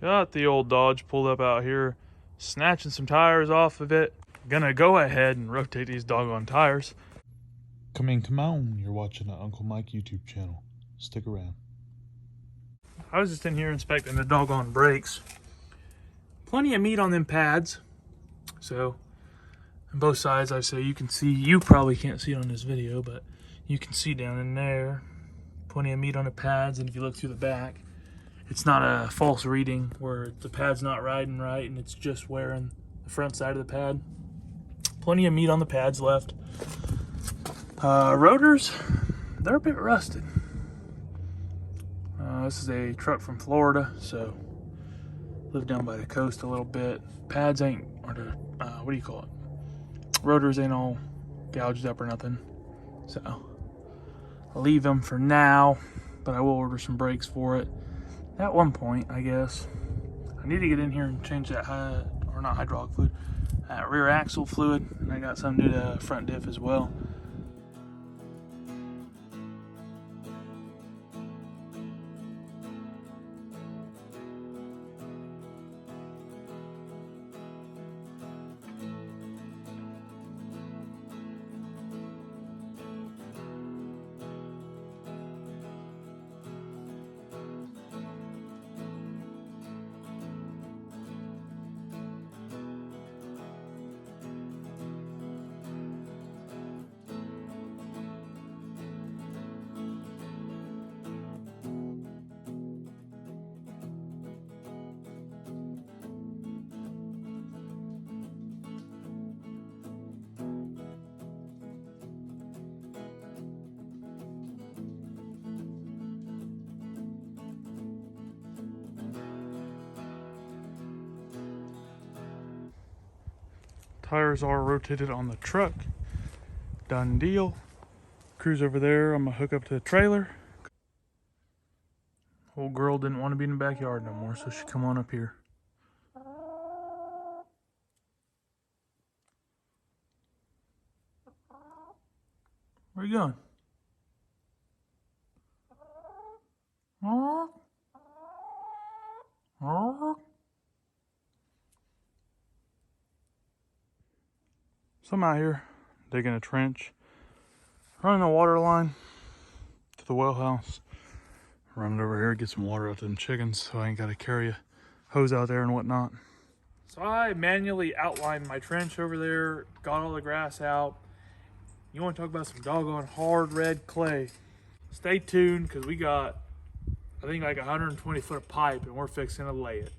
Got the old Dodge pulled up out here, snatching some tires off of it. Gonna go ahead and rotate these doggone tires. Come on. You're watching the Uncle Mike YouTube channel. Stick around. I was just in here inspecting the doggone brakes. Plenty of meat on them pads. So, on both sides, I say you can see, you probably can't see it on this video, but you can see down in there. Plenty of meat on the pads, and if you look through the back, it's not a false reading where the pad's not riding right and it's just wearing the front side of the pad. Plenty of meat on the pads left. Rotors, they're a bit rusted. This is a truck from Florida, so live down by the coast a little bit. Pads ain't, or the, what do you call it? Rotors ain't all gouged up or nothing. So I'll leave them for now, but I will order some brakes for it at one point, I guess. I need to get in here and change that not hydraulic fluid, rear axle fluid, and I got some to do the front diff as well. Tires are rotated on the truck. Done deal. Cruise over there. I'm gonna hook up to the trailer. Old girl didn't want to be in the backyard no more, so she come on up here. Where you going? So I'm out here digging a trench, running a water line to the well house, running over here, get some water out to them chickens so I ain't got to carry a hose out there and whatnot. So I manually outlined my trench over there, got all the grass out. You want to talk about some doggone hard red clay? Stay tuned, because we got, I think, like 120 foot of pipe and we're fixing to lay it.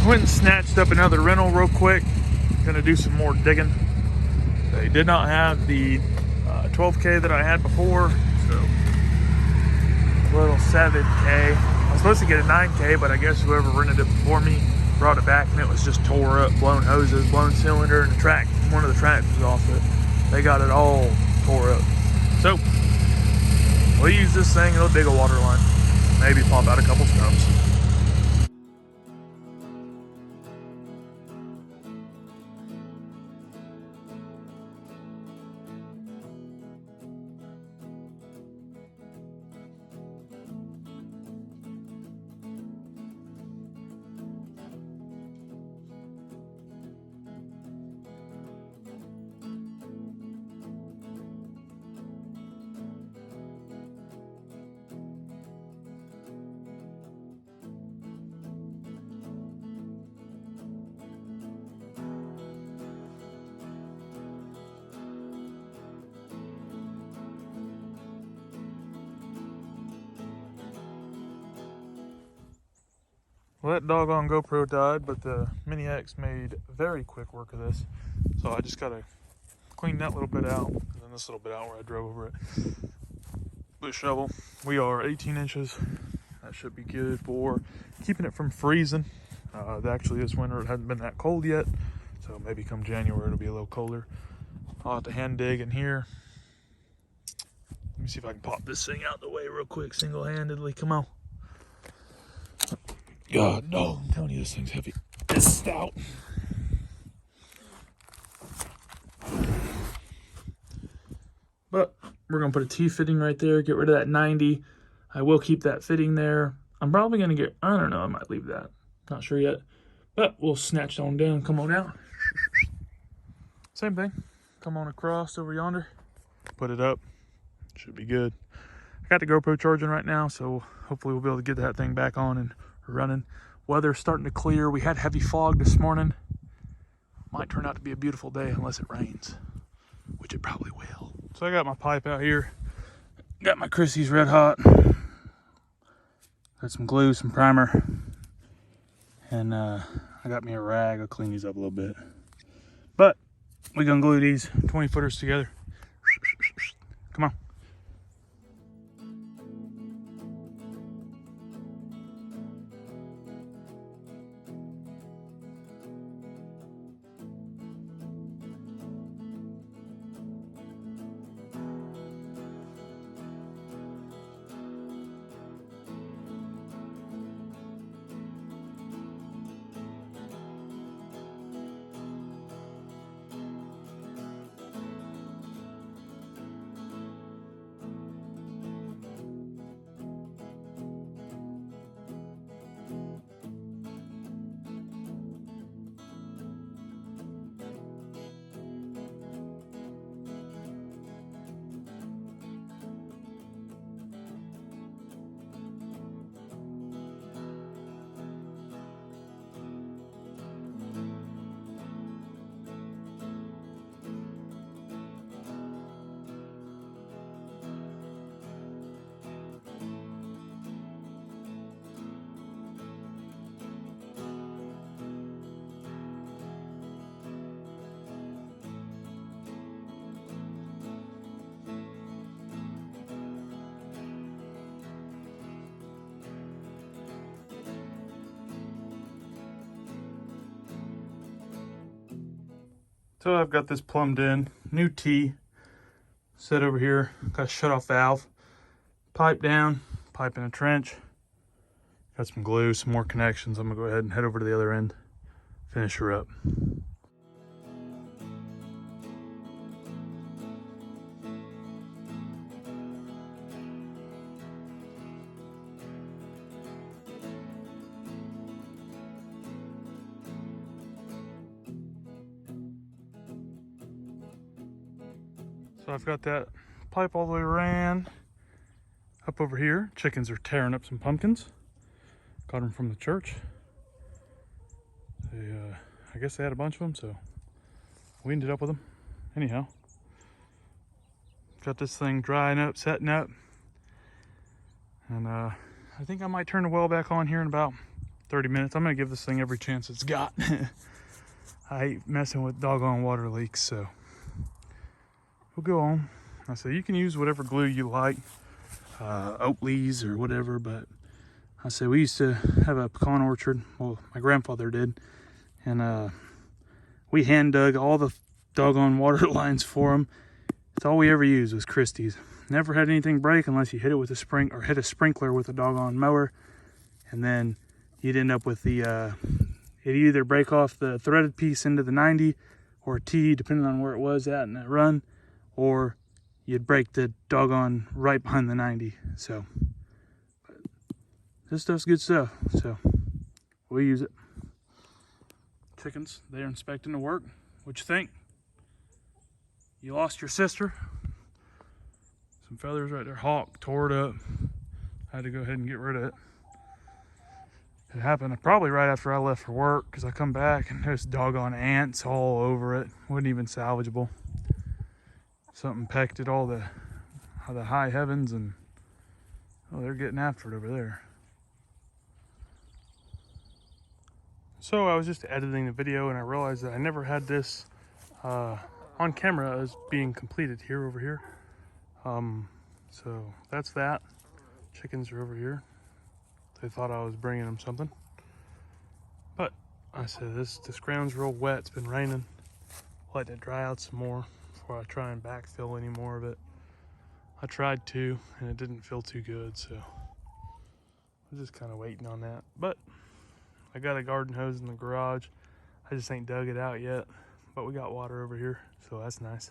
Went and snatched up another rental real quick. Gonna do some more digging. They did not have the 12K that I had before, so little 7K. I was supposed to get a 9K, but I guess whoever rented it before me brought it back and it was just tore up, blown hoses, blown cylinder, and the track, one of the tracks was off it. They got it all tore up. So we'll use this thing, it'll dig a water line, maybe pop out a couple stumps. Well, that doggone GoPro died, but the Mini X made very quick work of this. So I just gotta clean that little bit out, and then this little bit out where I drove over it. With shovel. We are 18 inches. That should be good for keeping it from freezing. Actually, this winter it hasn't been that cold yet, so maybe come January it'll be a little colder. I'll have to hand dig in here. Let me see if I can pop this thing out the way real quick, single-handedly. Come on. God, no, I'm telling you, this thing's heavy. It's stout. But we're gonna put a T-fitting right there, get rid of that 90. I will keep that fitting there. I'm probably gonna get, I don't know, I might leave that. Not sure yet. But we'll snatch it on down, come on out. Same thing. Come on across over yonder, put it up. Should be good. I got the GoPro charging right now, so hopefully we'll be able to get that thing back on and running. Weather's starting to clear. We had heavy fog this morning. Might turn out to be a beautiful day unless it rains, which it probably will. So I got my pipe out here. Got my Christie's Red Hot. Got some glue, some primer. And I got me a rag. I'll clean these up a little bit. But we're gonna glue these 20-footers together. Come on. So I've got this plumbed in, new T set over here, got a shut off valve, pipe down, pipe in a trench, got some glue, some more connections. I'm gonna go ahead and head over to the other end, finish her up. So I've got that pipe all the way ran up over here. Chickens are tearing up some pumpkins. Got them from the church. They, I guess they had a bunch of them, so we ended up with them. Anyhow, got this thing drying up, setting up. And I think I might turn the well back on here in about 30 minutes. I'm gonna give this thing every chance it's got. I hate messing with doggone water leaks, so we'll go on. I say you can use whatever glue you like, Oakley's or whatever, but I say we used to have a pecan orchard. Well, my grandfather did, and we hand dug all the doggone water lines for him. It's all we ever used was Christie's. Never had anything break unless you hit it with a hit a sprinkler with a doggone mower, and then you'd end up with the it'd either break off the threaded piece into the 90 or a T, depending on where it was at in that run, or you'd break the doggone right behind the 90. So this stuff's good stuff, so we'll use it. Chickens, they're inspecting the work. What you think? You lost your sister? Some feathers right there. Hawk tore it up. Had to go ahead and get rid of it. It happened probably right after I left for work, because I come back and there's doggone ants all over it. Wasn't even salvageable. Something pecked at all the high heavens, and oh, they're getting after it over there. So I was just editing the video and I realized that I never had this on camera as being completed here over here. So that's that. Chickens are over here. They thought I was bringing them something. But I said this ground's real wet. It's been raining. Let it dry out some more before I try and backfill any more of it. I tried to and it didn't feel too good, so I'm just kind of waiting on that. But I got a garden hose in the garage. I just ain't dug it out yet, but we got water over here, so that's nice.